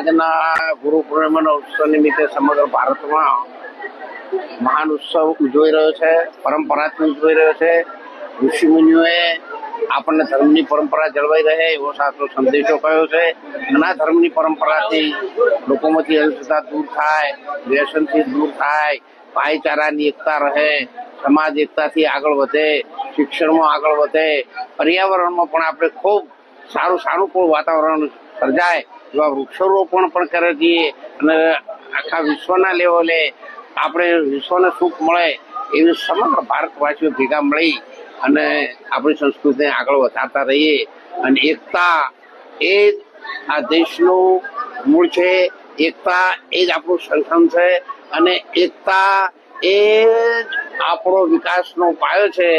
આજના ગુરુ પૂર્ણિમાના ઉત્સવ નિમિત્તે સમગ્ર ભારતમાં મહાન ઉત્સવ ઉજવાઈ રહ્યો છે, પરંપરાથી ઉજવાઈ રહ્યો છે। ઋષિમુનિઓએ આપણને ધર્મની પરંપરા જળવાઈ રહે એવો સાચો સંદેશો કહ્યો છે। આ ધર્મની પરંપરાથી લોકોમાંથી અંધશ્રદ્ધા દૂર થાય, વ્યસનથી દૂર થાય, ભાઈચારાની એકતા રહે, સમાજ એકતાથી આગળ વધે, શિક્ષણમાં આગળ વધે, પર્યાવરણમાં પણ આપણે ખૂબ સારું સાનુકૂળ વાતાવરણ સર્જાય એવા વૃક્ષારોપણ પણ કરે છીએ અને આખા વિશ્વના લેવલે આપણે વિશ્વને સુખ મળે એવી સમગ્ર ભારતવાસીઓ ભેગા મળી અને આપણી સંસ્કૃતિને આગળ વધારતા રહીએ। અને એકતા એ જ આ દેશનું મૂળ છે, એકતા એ જ આપણું સંગઠન છે અને એકતા એ જ આપણો વિકાસનો પાયો છે।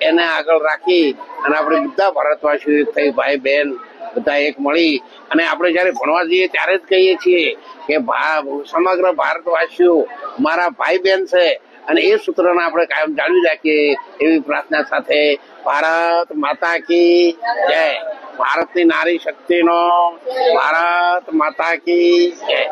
એને આગળ રાખી અને આપણે બધા ભારતવાસીઓ એક થઈ, ભાઈ બહેન બધા એક મળી અને આપણે જયારે ભણવા જઈએ ત્યારે જ કહીએ છીએ કે સમગ્ર ભારતવાસીઓ મારા ભાઈ બહેન છે અને એ સૂત્રને આપણે કાયમ જાળવી રાખીએ એવી પ્રાર્થના સાથે ભારત માતા કી જય। ભારતની નારી શક્તિનો ભારત માતા કી જય।